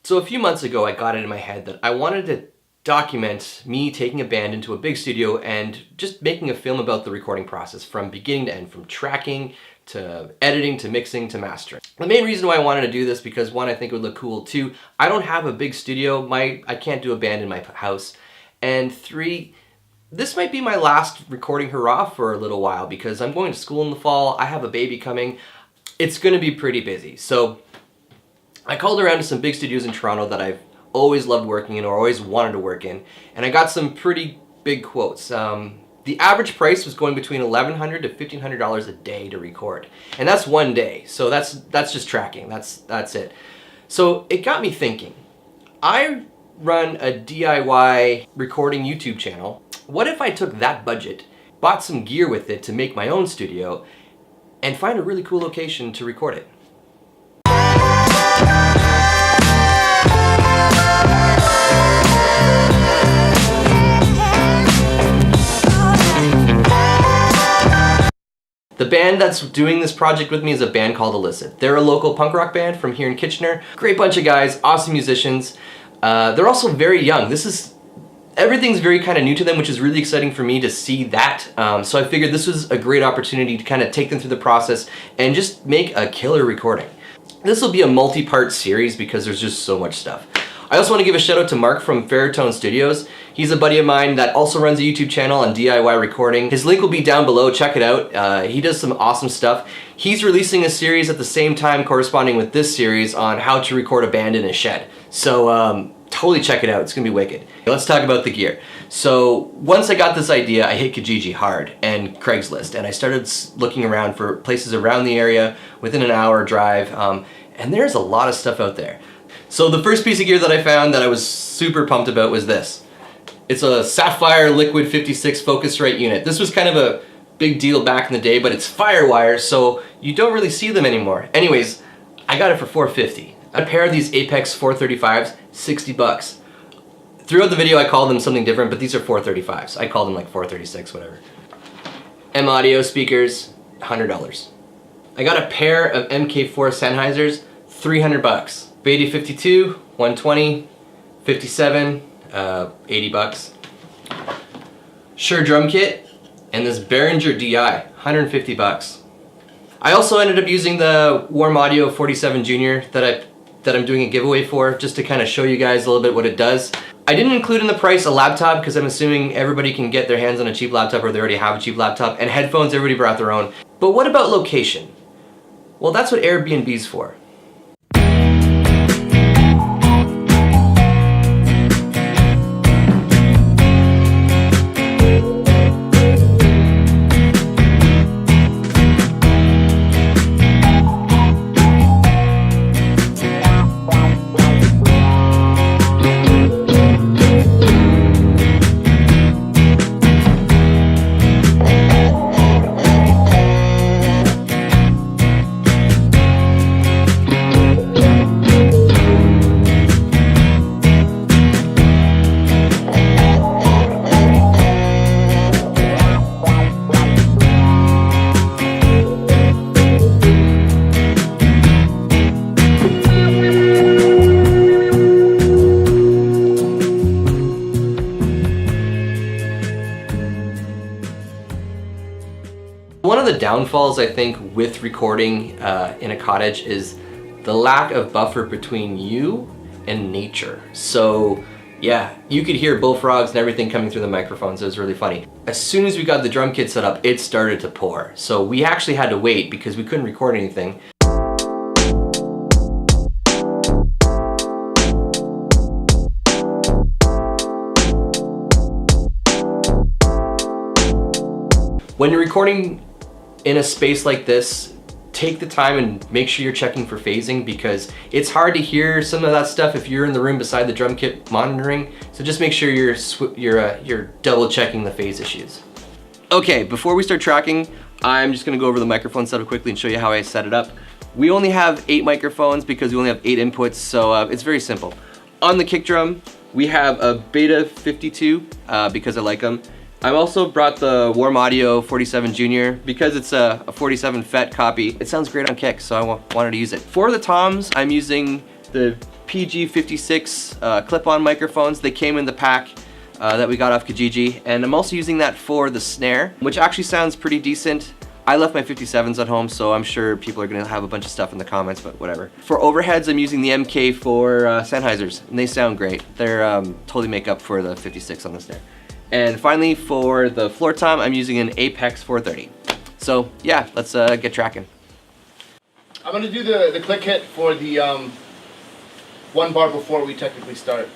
So a few months ago, I got it in my head that I wanted to document me taking a band into a big studio and just making a film about the recording process from beginning to end, from tracking to editing to mixing to mastering. The main reason why I wanted to do this, because one, I think it would look cool. Two, I don't have a big studio. I can't do a band in my house. And three, this might be my last recording hurrah for a little while because I'm going to school in the fall. I have a baby coming. It's going to be pretty busy. So I called around to some big studios in Toronto that I've always loved working in or always wanted to work in, and I got some pretty big quotes. The average price was going between $1,100 to $1,500 a day to record, and that's one day. So that's just tracking. That's it. So it got me thinking. I run a DIY recording YouTube channel. What if I took that budget, bought some gear with it to make my own studio, and find a really cool location to record it? The band that's doing this project with me is a band called Illicit. They're a local punk rock band from here in Kitchener. Great bunch of guys, awesome musicians. They're also very young. Everything's very kind of new to them, which is really exciting for me to see that. So I figured this was a great opportunity to kind of take them through the process and just make a killer recording. This will be a multi-part series because there's just so much stuff. I also want to give a shout out to Mark from Pherotone Studios. He's a buddy of mine that also runs a YouTube channel on DIY recording. His link will be down below, check it out. He does some awesome stuff. He's releasing a series at the same time corresponding with this series on how to record a band in a shed. So totally check it out, it's gonna be wicked. Let's talk about the gear. So once I got this idea, I hit Kijiji hard and Craigslist, and I started looking around for places around the area within an hour drive, and there's a lot of stuff out there. So the first piece of gear that I found that I was super pumped about was this. It's a Sapphire Liquid 56 Focusrite unit. This was kind of a big deal back in the day, but it's firewire, so you don't really see them anymore. Anyways, I got it for $450. A pair of these Apex 435s, 60 bucks. Throughout the video I called them something different, but these are 435s. I called them like 436, whatever. M Audio speakers, $100. I got a pair of MK4 Sennheisers, 300 bucks. Beta 52, 120, 57, 80 bucks. Shure drum kit, and this Behringer DI, 150 bucks. I also ended up using the Warm Audio 47 Junior that I'm doing a giveaway for, just to kind of show you guys a little bit what it does. I didn't include in the price a laptop because I'm assuming everybody can get their hands on a cheap laptop or they already have a cheap laptop, and headphones, everybody brought their own. But what about location? Well, that's what Airbnb's for. One of the downfalls, I think, with recording in a cottage is the lack of buffer between you and nature. So yeah, you could hear bullfrogs and everything coming through the microphones. It was really funny. As soon as we got the drum kit set up, it started to pour. So we actually had to wait because we couldn't record anything. When you're recording in a space like this, take the time and make sure you're checking for phasing, because it's hard to hear some of that stuff if you're in the room beside the drum kit monitoring. So just make sure you're double checking the phase issues. Okay, before we start tracking, I'm just gonna go over the microphone setup quickly and show you how I set it up. We only have 8 microphones because we only have 8 inputs, so it's very simple. On the kick drum, we have a Beta 52 because I like them. I've also brought the Warm Audio 47 Junior because it's a 47 FET copy. It sounds great on kick, so I wanted to use it. For the toms, I'm using the PG56 clip-on microphones. They came in the pack that we got off Kijiji, and I'm also using that for the snare, which actually sounds pretty decent. I left my 57s at home, so I'm sure people are gonna have a bunch of stuff in the comments, but whatever. For overheads, I'm using the MK4 Sennheisers, and they sound great. They're totally make up for the 56 on the snare. And finally, for the floor tom, I'm using an Apex 430. So yeah, let's get tracking. I'm gonna do the click hit for the 1 bar before we technically start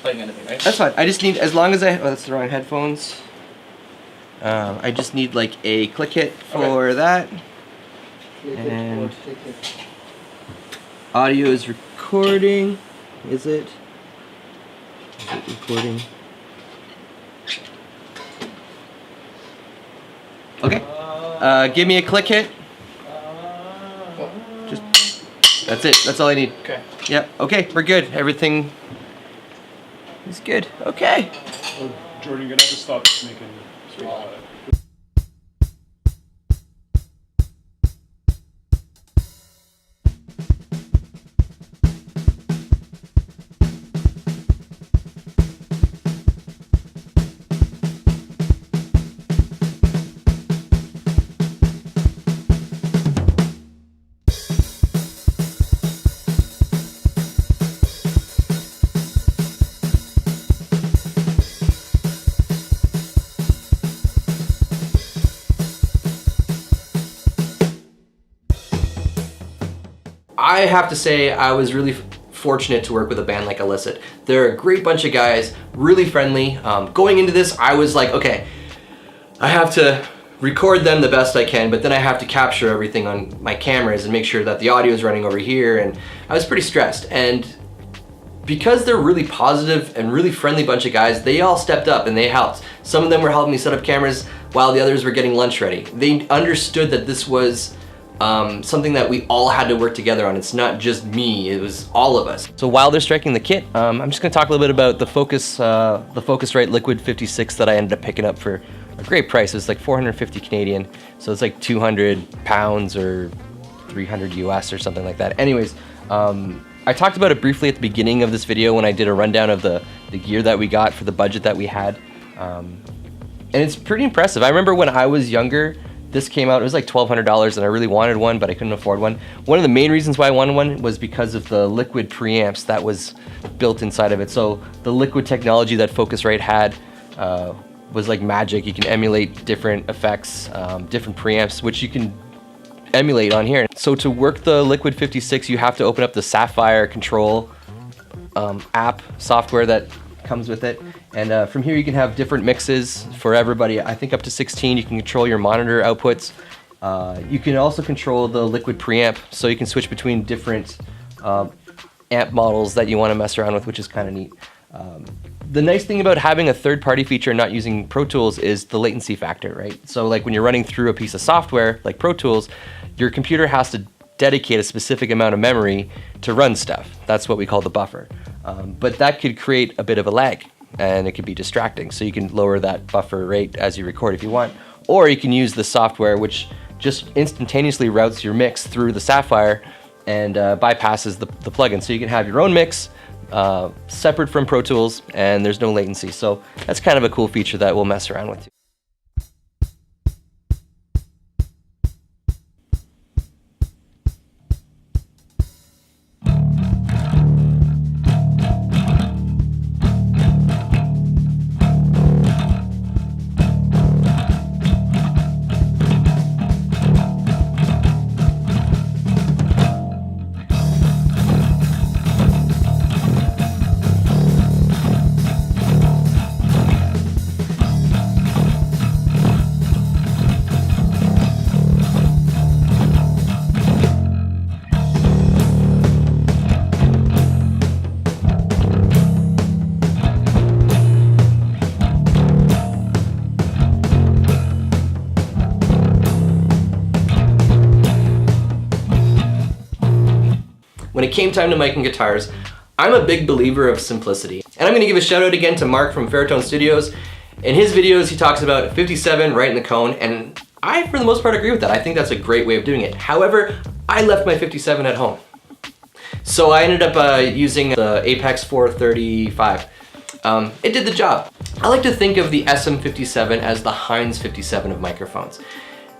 playing anything, right? That's fine. I just need, as long as oh, that's the wrong headphones. I just need like a click hit for that. And audio is recording. Is it? Is it recording? Okay. Give me a click hit. Just, that's it. That's all I need. Okay. Yep. Okay, we're good. Everything is good. Okay. Oh, Jordan, you're gonna have to stop making I have to say I was really fortunate to work with a band like Illicit. They're a great bunch of guys, really friendly. Going into this, I was like, okay, I have to record them the best I can, but then I have to capture everything on my cameras and make sure that the audio is running over here, and I was pretty stressed. And because they're really positive and really friendly bunch of guys, they all stepped up and they helped. Some of them were helping me set up cameras while the others were getting lunch ready. They understood that this was something that we all had to work together on. It's not just me, it was all of us. So while they're striking the kit, I'm just gonna talk a little bit about the Focusrite Liquid 56 that I ended up picking up for a great price. It was like 450 Canadian, so it's like 200 pounds or 300 US or something like that. Anyways, I talked about it briefly at the beginning of this video when I did a rundown of the gear that we got for the budget that we had. And it's pretty impressive. I remember when I was younger, this came out, it was like $1,200 and I really wanted one, but I couldn't afford one. One of the main reasons why I wanted one was because of the liquid preamps that was built inside of it. So the liquid technology that Focusrite had was like magic. You can emulate different effects, different preamps, which you can emulate on here. So to work the Liquid 56, you have to open up the Sapphire Control app software that comes with it, and from here you can have different mixes for everybody. I think up to 16. You can control your monitor outputs. You can also control the liquid preamp, so you can switch between different amp models that you want to mess around with, which is kind of neat. The nice thing about having a third-party feature and not using Pro Tools is the latency factor, right? So like when you're running through a piece of software like Pro Tools, your computer has to dedicate a specific amount of memory to run stuff. That's what we call the buffer. But that could create a bit of a lag, and it could be distracting. So you can lower that buffer rate as you record if you want, or you can use the software which just instantaneously routes your mix through the Sapphire and bypasses the plugin. So you can have your own mix separate from Pro Tools, and there's no latency. So that's kind of a cool feature that we'll mess around with too. When it came time to miking guitars, I'm a big believer of simplicity. And I'm gonna give a shout out again to Mark from Pherotone Studios. In his videos, he talks about 57 right in the cone, and I, for the most part, agree with that. I think that's a great way of doing it. However, I left my 57 at home. So I ended up using the Apex 435. It did the job. I like to think of the SM57 as the Heinz 57 of microphones.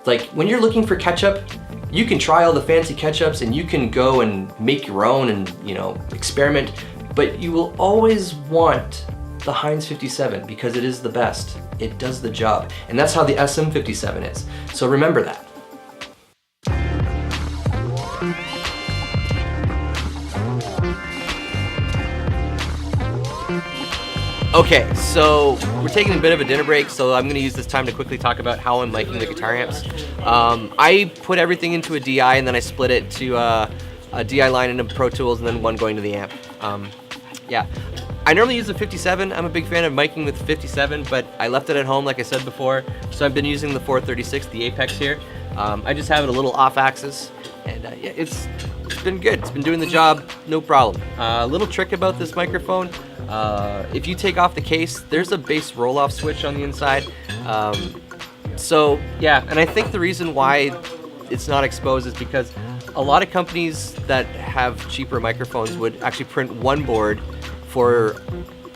Like when you're looking for ketchup, you can try all the fancy ketchups and you can go and make your own and, you know, experiment, but you will always want the Heinz 57 because it is the best. It does the job. And that's how the SM57 is. So remember that. Okay, so we're taking a bit of a dinner break, so I'm going to use this time to quickly talk about how I'm miking the guitar amps. I put everything into a DI and then I split it to a DI line into Pro Tools and then one going to the amp. Yeah, I normally use the 57. I'm a big fan of miking with 57, but I left it at home like I said before, so I've been using the 436, the Apex here. I just have it a little off axis, and yeah, it's been good. It's been doing the job, no problem. A little trick about this microphone, if you take off the case, there's a bass roll-off switch on the inside. So yeah, and I think the reason why it's not exposed is because a lot of companies that have cheaper microphones would actually print one board for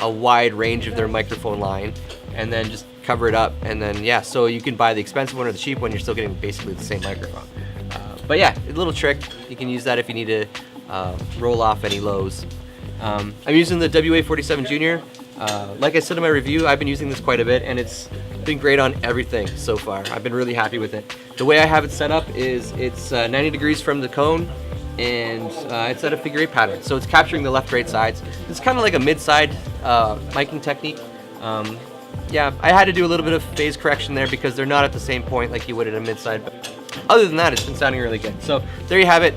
a wide range of their microphone line and then just cover it up, and then yeah, so you can buy the expensive one or the cheap one, you're still getting basically the same microphone. But yeah, a little trick, you can use that if you need to roll off any lows. I'm using the WA-47 Junior. Like I said in my review, I've been using this quite a bit and it's been great on everything so far. I've been really happy with it. The way I have it set up is it's 90 degrees from the cone and it's at a figure 8 pattern. So it's capturing the left-right sides. It's kind of like a mid-side miking technique. Yeah, I had to do a little bit of phase correction there because they're not at the same point like you would at a mid-side. But other than that, it's been sounding really good. So there you have it.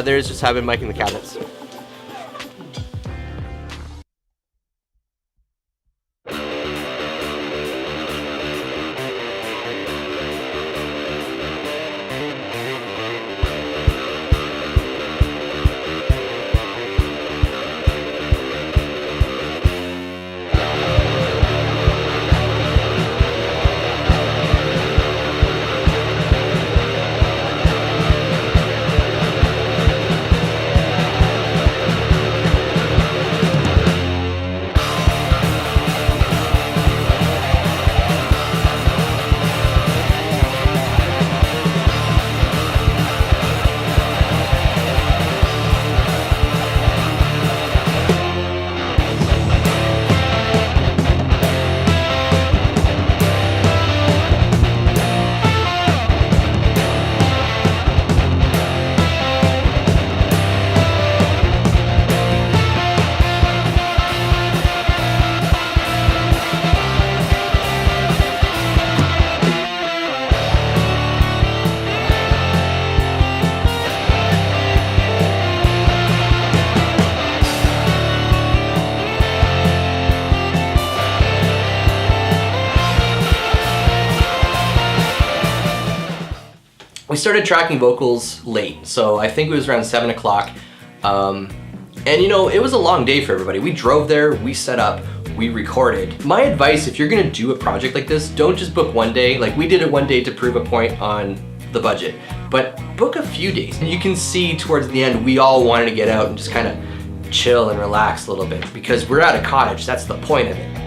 There's just how I've been miking the cabinets. We started tracking vocals late, so I think it was around 7 o'clock. And you know, it was a long day for everybody. We drove there, we set up, we recorded. My advice, if you're gonna do a project like this, don't just book one day. Like we did it one day to prove a point on the budget, but book a few days. And you can see towards the end, we all wanted to get out and just kind of chill and relax a little bit because we're at a cottage, that's the point of it.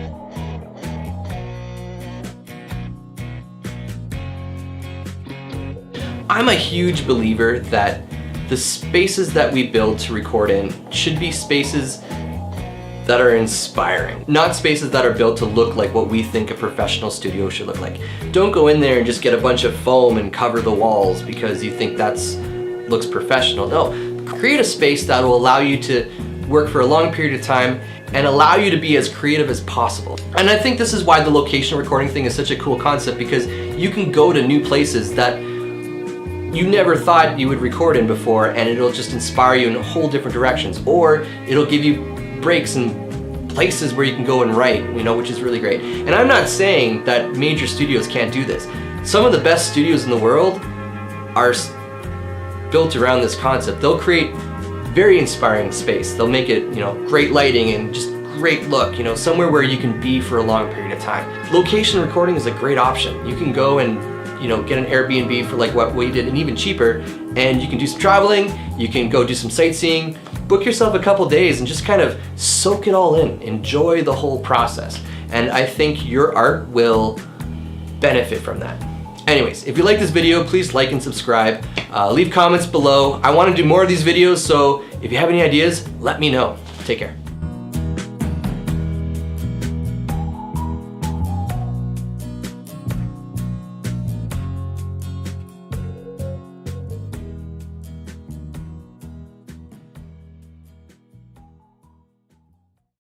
I'm a huge believer that the spaces that we build to record in should be spaces that are inspiring, not spaces that are built to look like what we think a professional studio should look like. Don't go in there and just get a bunch of foam and cover the walls because you think that's looks professional. No, create a space that will allow you to work for a long period of time and allow you to be as creative as possible. And I think this is why the location recording thing is such a cool concept, because you can go to new places that you never thought you would record in before, and it'll just inspire you in whole different directions, or it'll give you breaks and places where you can go and write, you know, which is really great. And I'm not saying that major studios can't do this. Some of the best studios in the world are built around this concept. They'll create very inspiring space. They'll make it, you know, great lighting and just great look, you know, somewhere where you can be for a long period of time. Location recording is a great option. You can go and, you know, get an Airbnb for like what we did and even cheaper, and you can do some traveling, you can go do some sightseeing, book yourself a couple days and just kind of soak it all in. Enjoy the whole process. And I think your art will benefit from that. Anyways, if you like this video, please like and subscribe. Leave comments below. I want to do more of these videos, so if you have any ideas, let me know. Take care.